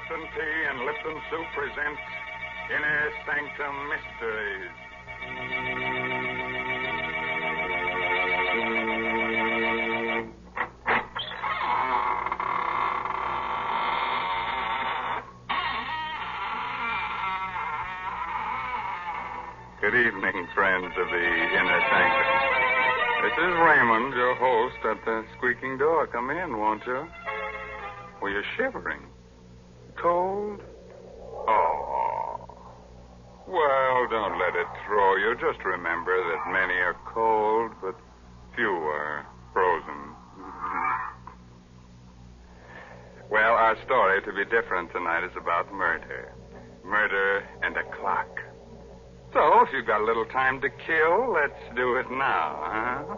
Lipton Tea and Lipton Soup presents Inner Sanctum Mysteries. Good evening, friends of the Inner Sanctum. This is Raymond, your host, at the squeaking door. Come in, won't you? Well, you're shivering. Cold? Oh. Well, don't let it throw you. Just remember that many are cold, but few are frozen. Well, our story, to be different tonight, is about murder. Murder and a clock. So, if you've got a little time to kill, let's do it now, huh?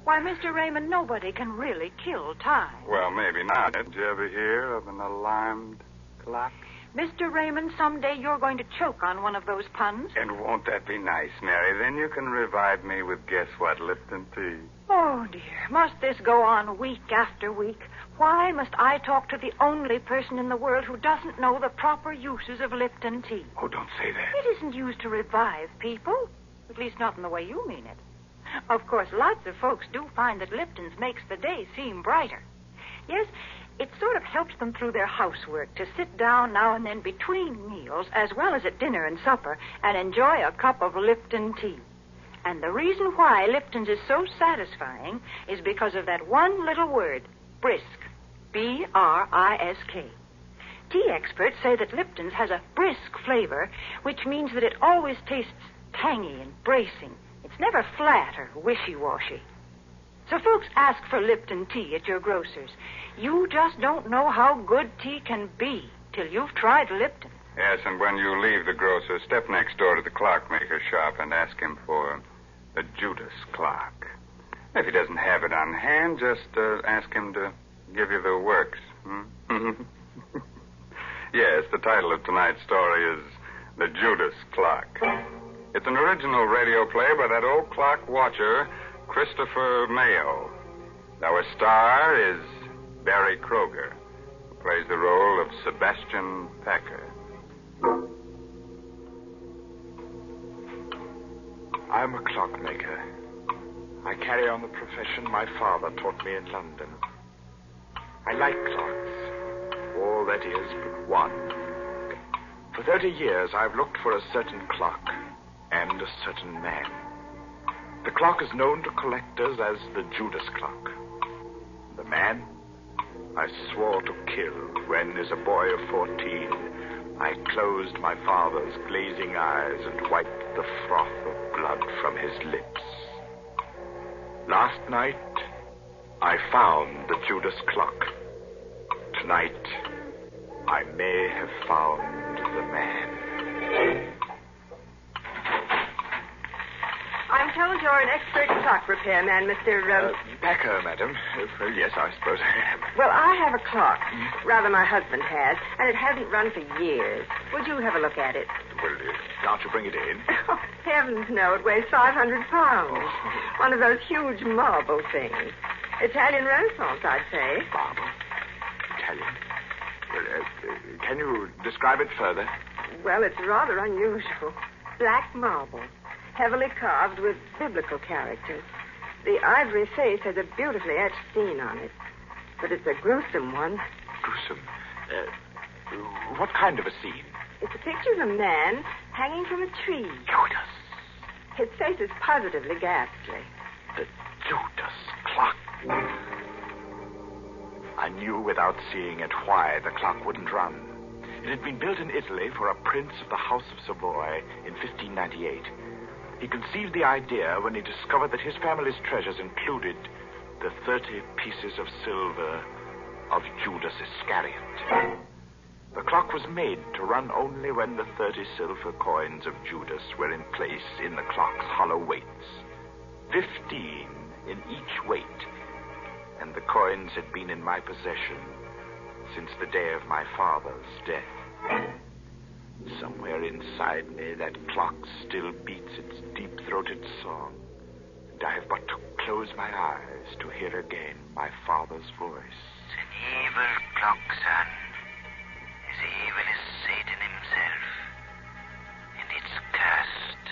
Why, Mr. Raymond, nobody can really kill time. Well, maybe not. Did you ever hear of an alarmed clock? Mr. Raymond, someday you're going to choke on one of those puns. And won't that be nice, Mary? Then you can revive me with guess what, Lipton tea. Oh, dear. Must this go on week after week? Why must I talk to the only person in the world who doesn't know the proper uses of Lipton tea? Oh, don't say that. It isn't used to revive people. At least not in the way you mean it. Of course, lots of folks do find that Lipton's makes the day seem brighter. Yes, it sort of helps them through their housework to sit down now and then between meals, as well as at dinner and supper, and enjoy a cup of Lipton tea. And the reason why Lipton's is so satisfying is because of that one little word, brisk. B-R-I-S-K. Tea experts say that Lipton's has a brisk flavor, which means that it always tastes tangy and bracing. It's never flat or wishy-washy. So folks ask for Lipton tea at your grocer's. You just don't know how good tea can be till you've tried Lipton. Yes, and when you leave the grocer, step next door to the clockmaker shop and ask him for the Judas clock. If he doesn't have it on hand, just ask him to give you the works. Yes, the title of tonight's story is The Judas Clock. It's an original radio play by that old clock watcher, Christopher Mayo. Our star is Barry Kroger, who plays the role of Sebastian Packer. I'm a clockmaker. I carry on the profession my father taught me in London. I like clocks, all that is but one. For 30 years, I've looked for a certain clock and a certain man. The clock is known to collectors as the Judas clock. The man I swore to kill when, as a boy of 14, I closed my father's glazing eyes and wiped the froth of blood from his lips. Last night, I found the Judas clock. Tonight, I may have found the man. I'm told you're an expert clock repairman, Mr. Packer, madam. Well, yes, I suppose I am. Well, I have a clock. Rather, my husband has, and it hasn't run for years. Would you have a look at it? Well, can't you bring it in? Oh, heavens, no. It weighs 500 pounds. Oh. One of those huge marble things. Italian Renaissance, I'd say. Marble? Italian? Well, can you describe it further? Well, it's rather unusual. Black marble, heavily carved with biblical characters. The ivory face has a beautifully etched scene on it. But it's a gruesome one. Gruesome? What kind of a scene? It's a picture of a man hanging from a tree. Judas. His face is positively ghastly. The Judas clock. I knew without seeing it why the clock wouldn't run. It had been built in Italy for a prince of the House of Savoy in 1598. He conceived the idea when he discovered that his family's treasures included the 30 pieces of silver of Judas Iscariot. The clock was made to run only when the 30 silver coins of Judas were in place in the clock's hollow weights. 15 in each weight. And the coins had been in my possession since the day of my father's death. Somewhere inside me, that clock still beats its deep-throated song, and I have but to close my eyes to hear again my father's voice. It's an evil clock, son. The evil is Satan himself, and it's cursed.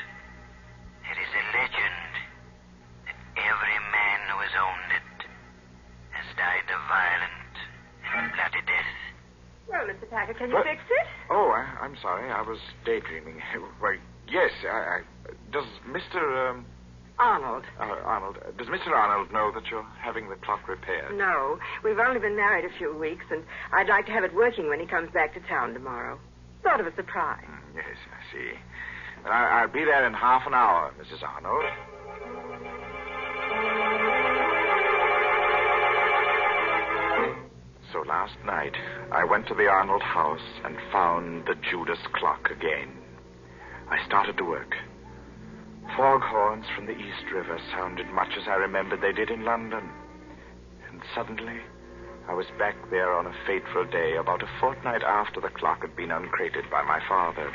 There is a legend that every man who has owned it has died a violent and bloody death. Well, Mr. Packer, can you fix it? Oh, I'm sorry. I was daydreaming. Well, yes, does Mr. Arnold. Arnold, does Mr. Arnold know that you're having the clock repaired? No. We've only been married a few weeks, and I'd like to have it working when he comes back to town tomorrow. Sort of a surprise. Yes, I see. I'll be there in half an hour, Mrs. Arnold. So last night, I went to the Arnold house and found the Judas clock again. I started to work. Foghorns from the East River sounded much as I remembered they did in London. And suddenly, I was back there on a fateful day, about a fortnight after the clock had been uncrated by my father.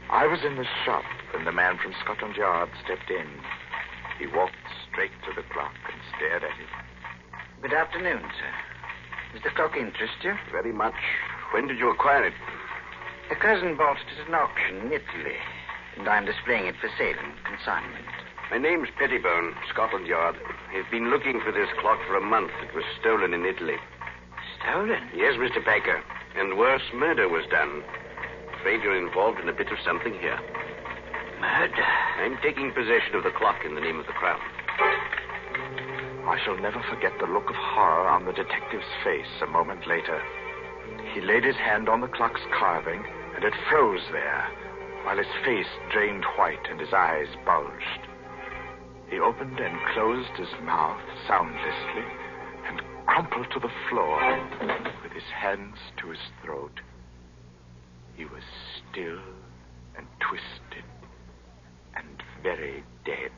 I was in the shop when the man from Scotland Yard stepped in. He walked straight to the clock and stared at it. Good afternoon, sir. Does the clock interest you? Very much. When did you acquire it? A cousin bought it at an auction in Italy, and I'm displaying it for sale and consignment. My name's Pettibone, Scotland Yard. I've been looking for this clock for a month. It was stolen in Italy. Stolen? Yes, Mr. Packer. And worse, murder was done. Afraid you're involved in a bit of something here. Murder? I'm taking possession of the clock in the name of the Crown. I shall never forget the look of horror on the detective's face a moment later. He laid his hand on the clock's carving, and it froze there, while his face drained white and his eyes bulged. He opened and closed his mouth soundlessly and crumpled to the floor with his hands to his throat. He was still and twisted and very dead.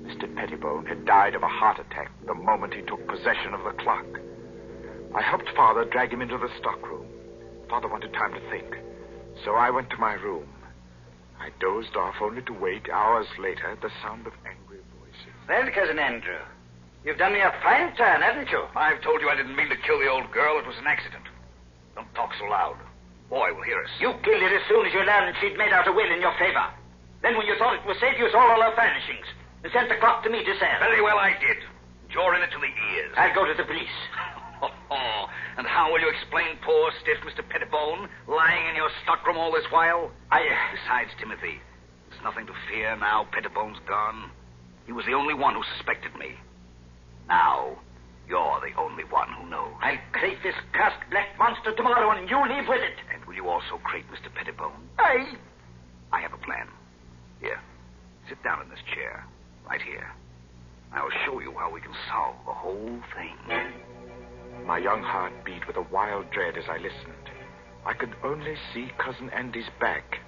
Mr. Pettibone had died of a heart attack the moment he took possession of the clock. I helped Father drag him into the stockroom. Father wanted time to think, so I went to my room. I dozed off only to wake hours later at the sound of angry voices. Well, Cousin Andrew, you've done me a fine turn, haven't you? I've told you I didn't mean to kill the old girl. It was an accident. Don't talk so loud. Boy will hear us. You killed her as soon as you learned she'd made out a will in your favor. Then when you thought it was safe, you sold all her furnishings and sent the clock to me to sell. Very well, I did. You're in it to the ears. I'll go to the police. And how will you explain poor, stiff Mr. Pettibone lying in your stockroom all this while? Besides, Timothy, there's nothing to fear now. Pettibone's gone. He was the only one who suspected me. Now, you're the only one who knows. I'll crate this cursed black monster tomorrow, and you leave with it. And will you also crate Mr. Pettibone? I have a plan. Here, sit down in this chair, right here. I'll show you how we can solve the whole thing. My young heart beat with a wild dread as I listened. I could only see Cousin Andy's back,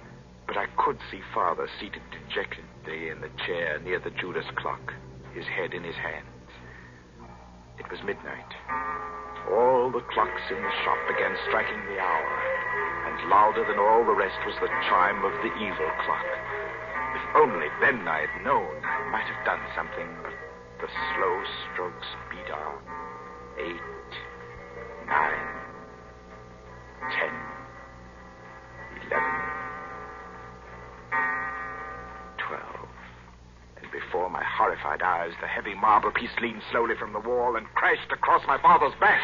but I could see Father seated dejectedly in the chair near the Judas clock, his head in his hands. It was midnight. All the clocks in the shop began striking the hour, and louder than all the rest was the chime of the evil clock. If only then I had known, I might have done something, but the slow strokes beat on. 8, 9, 10, 11, 12. And before my horrified eyes, the heavy marble piece leaned slowly from the wall and crashed across my father's back.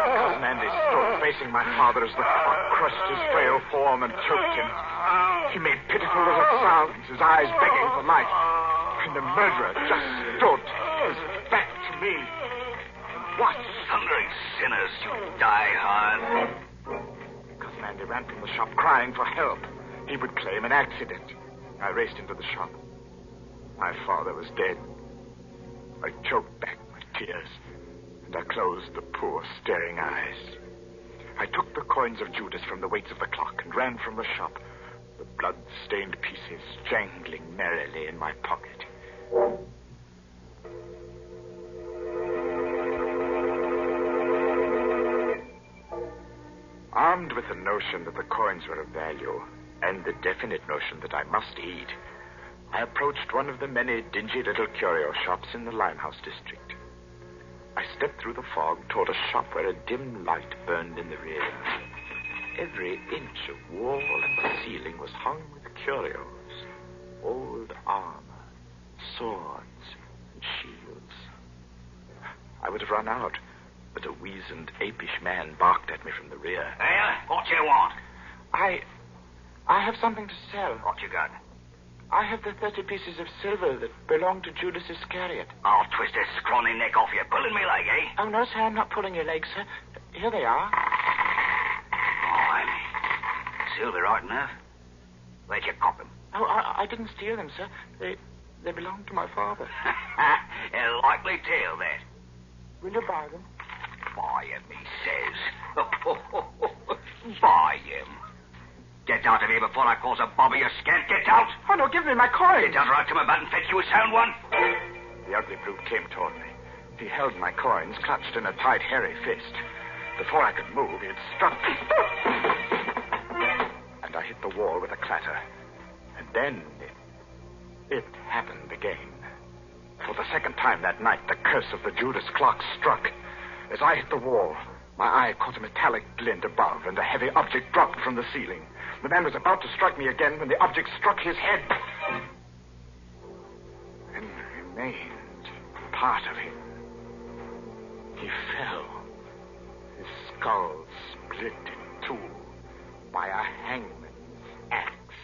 Cousin Andy stood facing my father as the clock crushed his frail form and choked him. He made pitiful little sounds, his eyes begging for life. And the murderer just stood, his back to me. What? Thundering sinners, you die hard. Cousin Andy ran from the shop crying for help. He would claim an accident. I raced into the shop. My father was dead. I choked back my tears, and I closed the poor, staring eyes. I took the coins of Judas from the weights of the clock and ran from the shop, the blood-stained pieces jangling merrily in my pocket. Armed with the notion that the coins were of value, and the definite notion that I must eat, I approached one of the many dingy little curio shops in the Limehouse district. I stepped through the fog toward a shop where a dim light burned in the rear. Every inch of wall and ceiling was hung with curios, old armor, swords, and shields. I would have run out, but a weazened, apish man barked at me from the rear. Well, what you want? I have something to sell. What you got? I have the 30 pieces of silver that belong to Judas Iscariot. I'll twist this scrawny neck off you. Pulling me leg, eh? Oh, no, sir, I'm not pulling your leg, sir. Here they are. Fine. Silver, right enough. Where'd you cop them? Oh, I didn't steal them, sir. They belong to my father. A likely tale, that. Will you buy them? Buy him, he says. Buy him. Get out of here before I cause a bobby you scant. Get out! Oh, no, give me my coin. Get out or I'll come about and fetch you a sound one. The ugly brute came toward me. He held my coins clutched in a tight, hairy fist. Before I could move, he had struck me. And I hit the wall with a clatter. And then it happened again. For the second time that night, the curse of the Judas clock struck. As I hit the wall, my eye caught a metallic glint above, and a heavy object dropped from the ceiling. The man was about to strike me again when the object struck his head. And remained part of him. He fell. His skull split in two by a hangman's axe.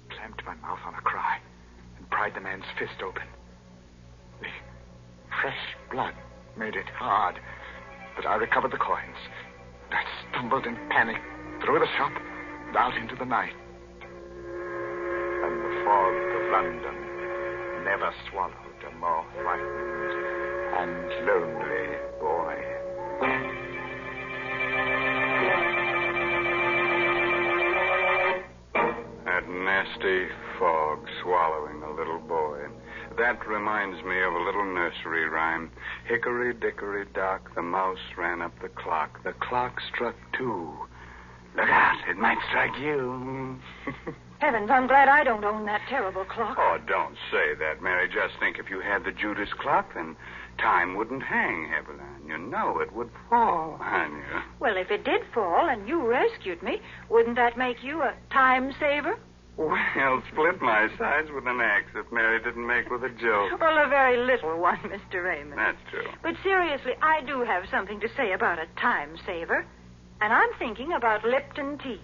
I clamped my mouth on a cry and pried the man's fist open. The fresh blood made it hard, but I recovered the coins. I stumbled in panic through the shop and out into the night. And the fog of London never swallowed a more frightened and lonely boy. That nasty fog swallowing a little boy. That reminds me of a little nursery rhyme. Hickory dickory dock, the mouse ran up the clock. The clock struck 2. Look out, it might strike you. Heavens, I'm glad I don't own that terrible clock. Oh, don't say that, Mary. Just think, if you had the Judas clock, then time wouldn't hang heavily on you. No, it would fall on you. Well, if it did fall and you rescued me, wouldn't that make you a time saver? Well, split my sides with an axe if Mary didn't make with a joke. Well, a very little one, Mr. Raymond. That's true. But seriously, I do have something to say about a time saver. And I'm thinking about Lipton tea.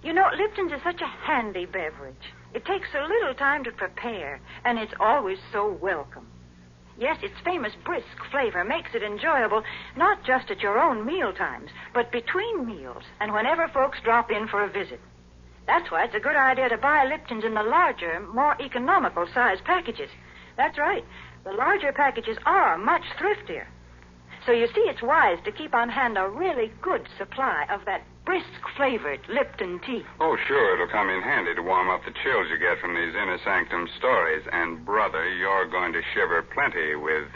You know, Lipton's is such a handy beverage. It takes so little time to prepare, and it's always so welcome. Yes, its famous brisk flavor makes it enjoyable, not just at your own meal times, but between meals and whenever folks drop in for a visit. That's why it's a good idea to buy Lipton's in the larger, more economical size packages. That's right. The larger packages are much thriftier. So you see, it's wise to keep on hand a really good supply of that brisk-flavored Lipton tea. Oh, sure, it'll come in handy to warm up the chills you get from these inner sanctum stories. And, brother, you're going to shiver plenty with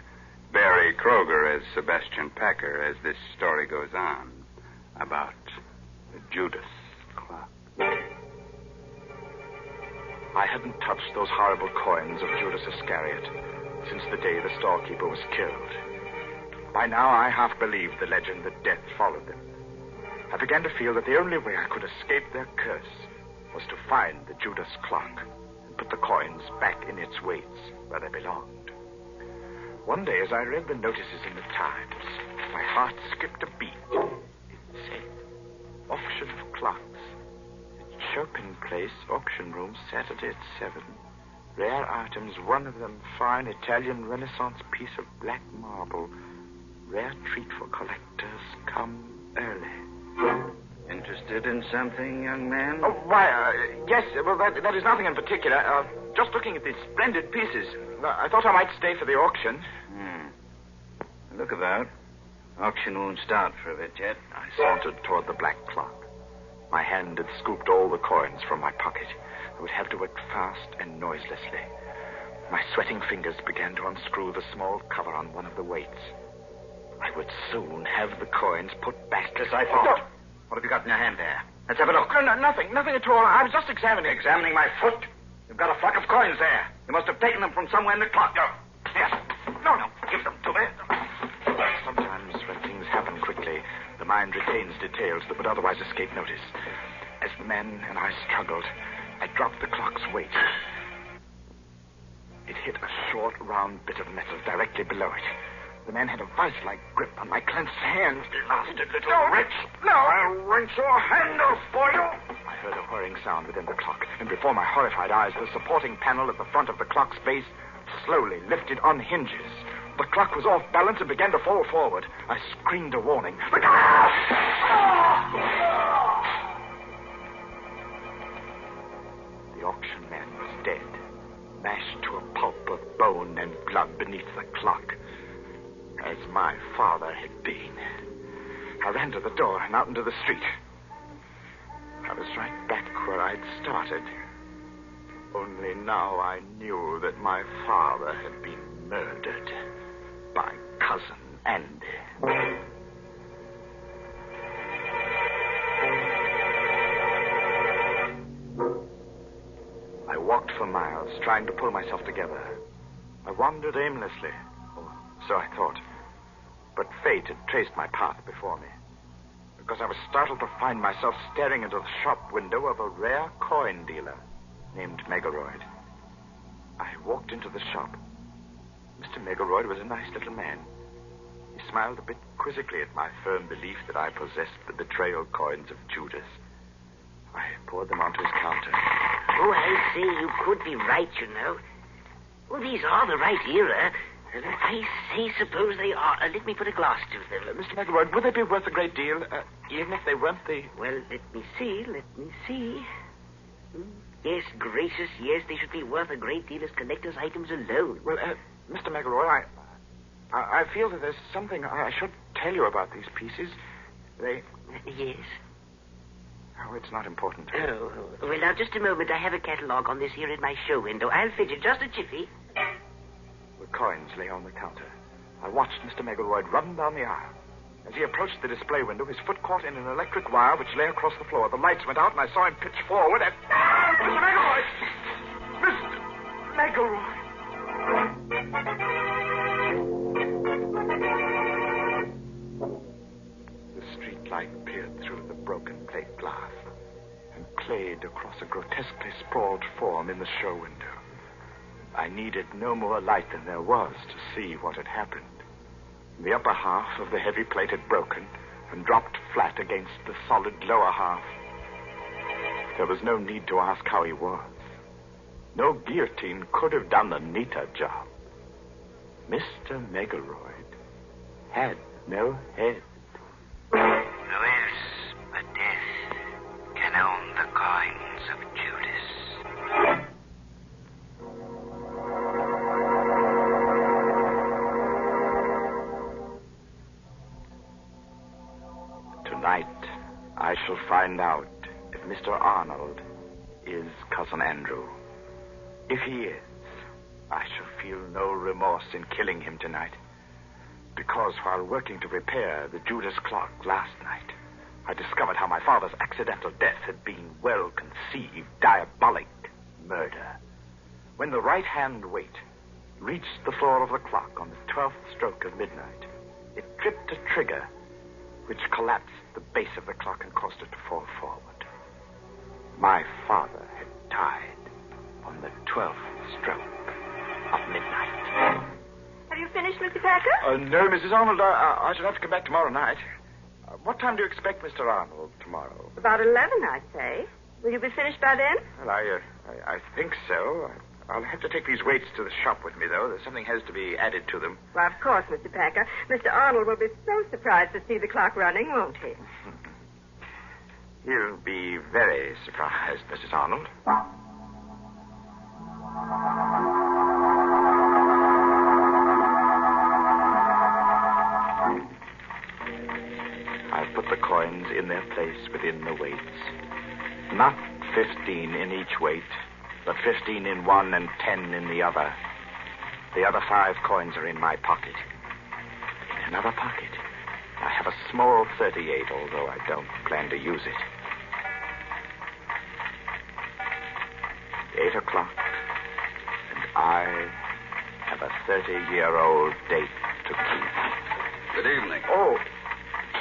Barry Kroger as Sebastian Packer as this story goes on about the Judas clock. I hadn't touched those horrible coins of Judas Iscariot since the day the storekeeper was killed. By now, I half believed the legend that death followed them. I began to feel that the only way I could escape their curse was to find the Judas clock and put the coins back in its weights where they belonged. One day, as I read the notices in the Times, my heart skipped a beat. It said, auction of clocks. Chopin Place, auction room, Saturday at 7. Rare items, one of them fine Italian Renaissance piece of black marble. Rare treat for collectors. Come early. Interested in something, young man? Oh, why, yes. Well, that is nothing in particular. Just looking at these splendid pieces. I thought I might stay for the auction. Look about. Auction won't start for a bit yet. I sauntered toward the black clock. My hand had scooped all the coins from my pocket. I would have to work fast and noiselessly. My sweating fingers began to unscrew the small cover on one of the weights. I would soon have the coins put back. As I thought. No. What have you got in your hand there? Let's have a look. No, nothing at all. I was just examining. Examining my foot? You've got a flock of coins there. You must have taken them from somewhere in the clock. Yes. No, give them to me. Sometimes when things happen quickly, the mind retains details that would otherwise escape notice. As the man and I struggled, I dropped the clock's weight. It hit a short, round bit of metal directly below it. The man had a vice-like grip on my clenched hand. Blasted little wretch. No. I'll wrench your hand off for you. I heard a whirring sound within the clock, and before my horrified eyes, the supporting panel at the front of the clock's base slowly lifted on hinges. The clock was off balance and began to fall forward. I screamed a warning. The auction man was dead, mashed to a pulp of bone and blood beneath the clock, as my father had been. I ran to the door and out into the street. I was right back where I'd started. Only now I knew that my father had been murdered by Cousin Andy. I walked for miles, trying to pull myself together. I wandered aimlessly, or so I thought. But fate had traced my path before me, because I was startled to find myself staring into the shop window of a rare coin dealer named Megaroyd. I walked into the shop. Mr. Megaroyd was a nice little man. He smiled a bit quizzically at my firm belief that I possessed the betrayal coins of Judas. I poured them onto his counter. Oh, I say, you could be right, you know. Well, these are the right era. I say, suppose they are. Let me put a glass to them. Mr. Megaroyd, would they be worth a great deal, even if they weren't the... Well, let me see. Yes, gracious, yes, they should be worth a great deal as collector's items alone. Well, Mr. Megaroyd, I feel that there's something I should tell you about these pieces. They... Yes? Oh, it's not important. Oh, well, now, just a moment. I have a catalogue on this here in my show window. I'll fetch it. Just a jiffy. The coins lay on the counter. I watched Mr. Megaroyd run down the aisle. As he approached the display window, his foot caught in an electric wire which lay across the floor. The lights went out, and I saw him pitch forward and... Mr. Megaroyd! Mr. Megaroyd! The streetlight peered through the broken plate glass and played across a grotesquely sprawled form in the show window. I needed no more light than there was to see what had happened. The upper half of the heavy plate had broken and dropped flat against the solid lower half. There was no need to ask how he was. No guillotine could have done a neater job. Mr. Megaroyd had no head. Who else but death can own the coins of Judas? Tonight, I shall find out if Mr. Arnold is Cousin Andrew. If he is, I shall feel no remorse in killing him tonight. Because while working to repair the Judas clock last night, I discovered how my father's accidental death had been well-conceived, diabolic murder. When the right-hand weight reached the floor of the clock on the 12th stroke of midnight, it tripped a trigger which collapsed the base of the clock and caused it to fall forward. My father had died on the 12th stroke of midnight. Have you finished, Mr. Packer? No, Mrs. Arnold. I shall have to come back tomorrow night. What time do you expect Mr. Arnold tomorrow? About 11, I'd say. Will you be finished by then? Well, I think so. I'll have to take these weights to the shop with me, though. Something has to be added to them. Well, of course, Mr. Packer. Mr. Arnold will be so surprised to see the clock running, won't he? He'll be very surprised, Mrs. Arnold. I've put the coins in their place within the weights. Not 15 in each weight, but 15 in one and 10 in the other. The other 5 coins are in my pocket. In another pocket, I have a small 38, although I don't plan to use it. A 8 o'clock. And I have a 30-year-old date to keep. Good evening. Oh,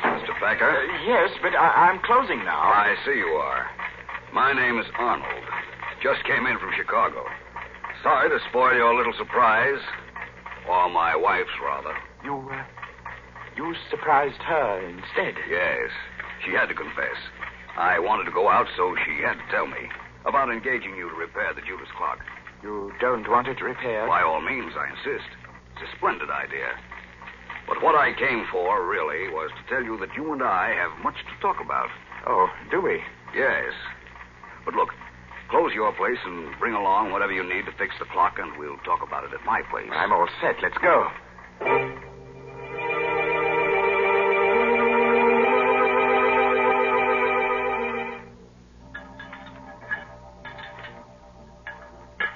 Mr. Packer? yes, but I'm closing now. I see you are. My name is Arnold. Just came in from Chicago. Sorry to spoil your little surprise. Or my wife's, rather. You surprised her instead? Yes. She had to confess. I wanted to go out, so she had to tell me about engaging you to repair the Judas clock. You don't want it repaired? By all means, I insist. It's a splendid idea. But what I came for, really, was to tell you that you and I have much to talk about. Oh, do we? Yes. But look, close your place and bring along whatever you need to fix the clock, and we'll talk about it at my place. I'm all set. Let's go.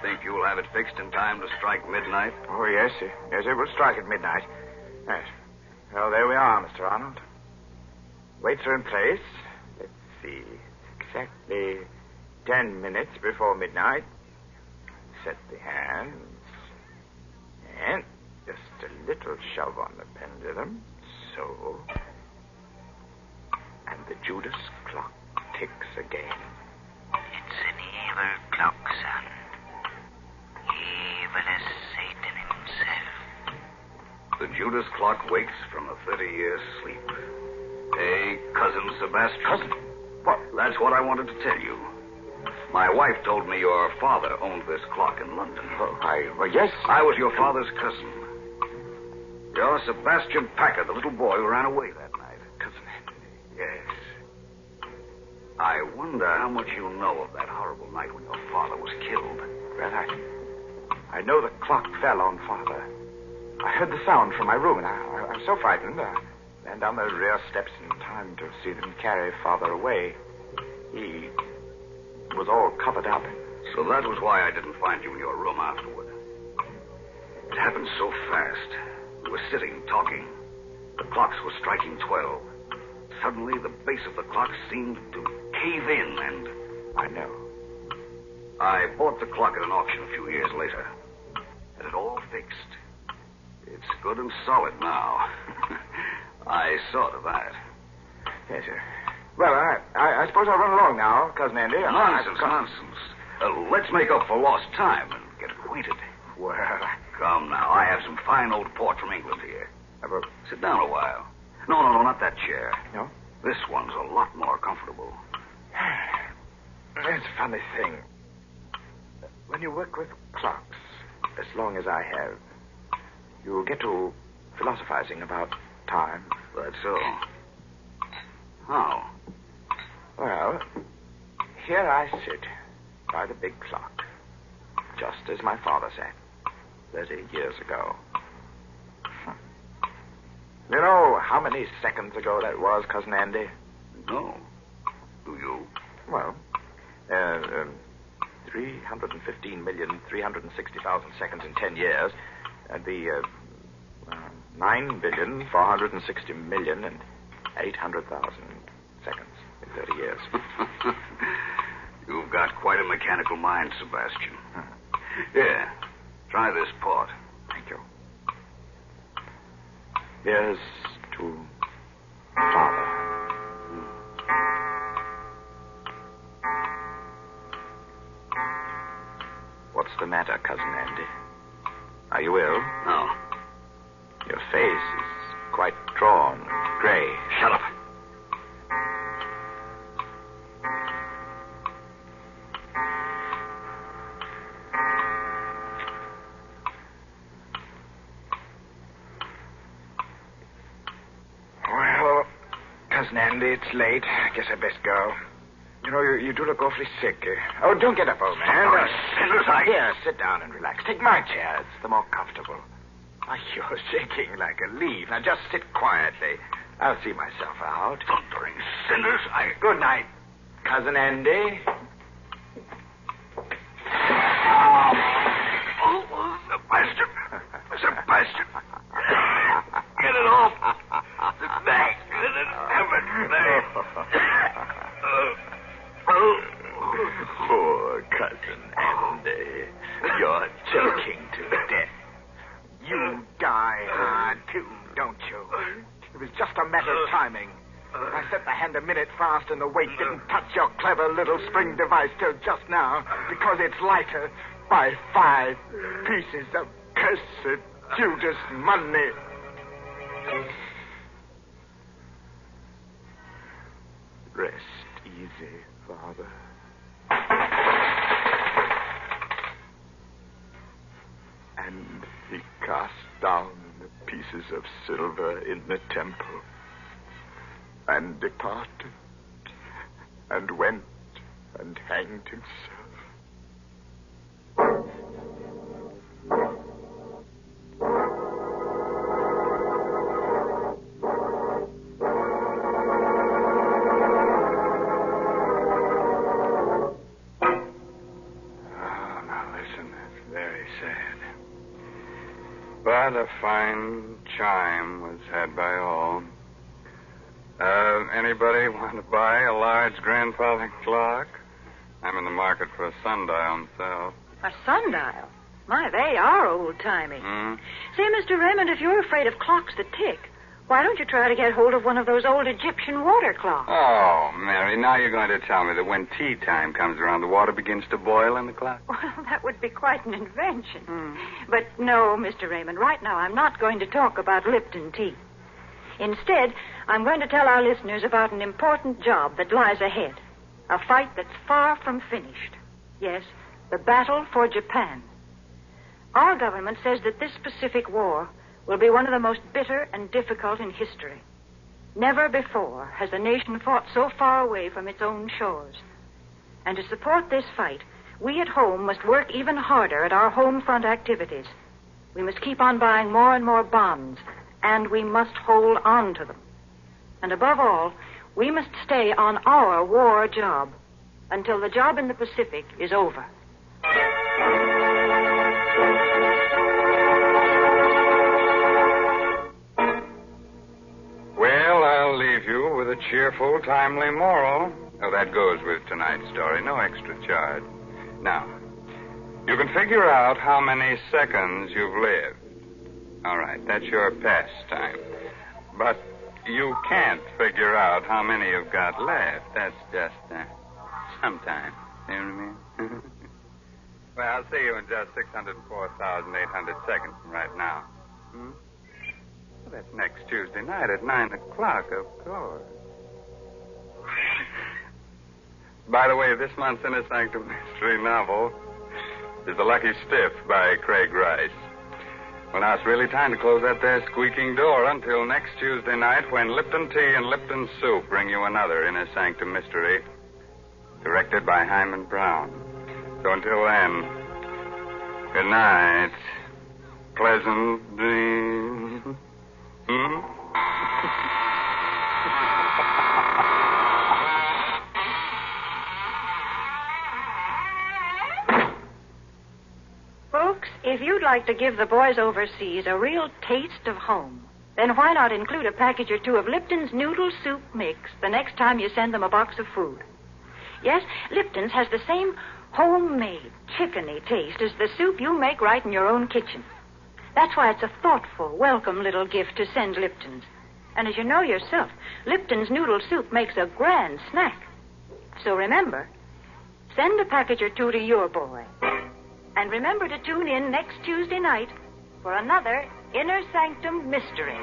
Think you'll have it fixed in time to strike midnight? Oh, yes. Yes, it will strike at midnight. Yes. Well, there we are, Mr. Arnold. Weights are in place. Let's see. Exactly 10 minutes before midnight. Set the hands. And just a little shove on the pendulum. So. And the Judas clock ticks again. It's an evil clock, son. Evil as Satan himself. The Judas clock wakes from a 30-year sleep. Hey, Cousin Sebastian. Cousin? What? That's what I wanted to tell you. My wife told me your father owned this clock in London. Well, yes. I was your father's cousin. You're Sebastian Packer, the little boy who ran away that night. Cousin. Yes. I wonder how much you know of that horrible night when your father was killed. Well, I know the clock fell on Father. I heard the sound from my room, and I was so frightened. Ran down the rear steps in time to see them carry Father away. He was all covered up. So that was why I didn't find you in your room afterward. It happened so fast. We were sitting, talking. The clocks were striking 12. Suddenly, the base of the clock seemed to cave in, and... I know. I bought the clock at an auction a few years later. Had it all fixed. It's good and solid now. I saw to that. Yes, sir. Well, I suppose I'll run along now, Cousin Andy. Nonsense. Let's make up for lost time and get acquainted. Well, Come now. I have some fine old port from England here. about... Sit down a while. No, not that chair. No? This one's a lot more comfortable. It's a funny thing. When you work with clocks, as long as I have, you get to philosophizing about time. That's so. How? Well, here I sit by the big clock, just as my father sat 30 years ago. You know how many seconds ago that was, Cousin Andy? No. Do you? Well, 315,360,000 seconds in 10 years. That'd be 9,460,800,000 seconds in 30 years. You've got quite a mechanical mind, Sebastian. Here, try this port. Thank you. Here's to Father. What's the matter, Cousin Andy? Are you ill? No. Your face is quite drawn, gray. Shut up. Well, Cousin Andy, it's late. I guess I best go. You know, you do look awfully sick. Oh, don't get up, old man. Sinners, Here, sit down and relax. Take my chair. It's the more comfortable. Oh, you're shaking like a leaf. Now, just sit quietly. I'll see myself out. Thundering sinners, Good night, Cousin Andy. Oh, Sebastian. Sebastian. Get it off. The back. Poor Cousin Andy. the hand a minute fast and the weight didn't touch your clever little spring device till just now because it's lighter by 5 pieces of cursed Judas money. Rest easy, Father. And he cast down the pieces of silver in the temple and departed and went and hanged himself. But a fine chime was had by all. Anybody want to buy a large grandfather clock? I'm in the market for a sundial myself. A sundial? My, they are old-timey. Say, Mr. Raymond, if you're afraid of clocks that tick, why don't you try to get hold of one of those old Egyptian water clocks? Oh, Mary, now you're going to tell me that when tea time comes around, the water begins to boil in the clock? Well, that would be quite an invention. But no, Mr. Raymond, right now I'm not going to talk about Lipton tea. Instead, I'm going to tell our listeners about an important job that lies ahead. A fight that's far from finished. Yes, the battle for Japan. Our government says that this Pacific War will be one of the most bitter and difficult in history. Never before has a nation fought so far away from its own shores. And to support this fight, we at home must work even harder at our home front activities. We must keep on buying more and more bonds, and we must hold on to them. And above all, we must stay on our war job until the job in the Pacific is over. Well, I'll leave you with a cheerful, timely moral. Oh, that goes with tonight's story. No extra charge. Now, you can figure out how many seconds you've lived. All right, that's your pastime. But you can't figure out how many you've got left. That's just sometime. You know what I mean? Well, I'll see you in just 604,800 seconds from right now. Well, that's next Tuesday night at 9 o'clock, of course. By the way, this month's Inner Sanctum mystery novel is The Lucky Stiff by Craig Rice. Well, now it's really time to close that there squeaking door until next Tuesday night when Lipton Tea and Lipton Soup bring you another Inner Sanctum mystery directed by Hyman Brown. So until then, good night. Pleasant dreams. Folks, if you'd like to give the boys overseas a real taste of home, then why not include a package or two of Lipton's Noodle Soup Mix the next time you send them a box of food? Yes, Lipton's has the same homemade, chickeny taste as the soup you make right in your own kitchen. That's why it's a thoughtful, welcome little gift to send Lipton's. And as you know yourself, Lipton's Noodle Soup makes a grand snack. So remember, send a package or two to your boy. And remember to tune in next Tuesday night for another Inner Sanctum mystery.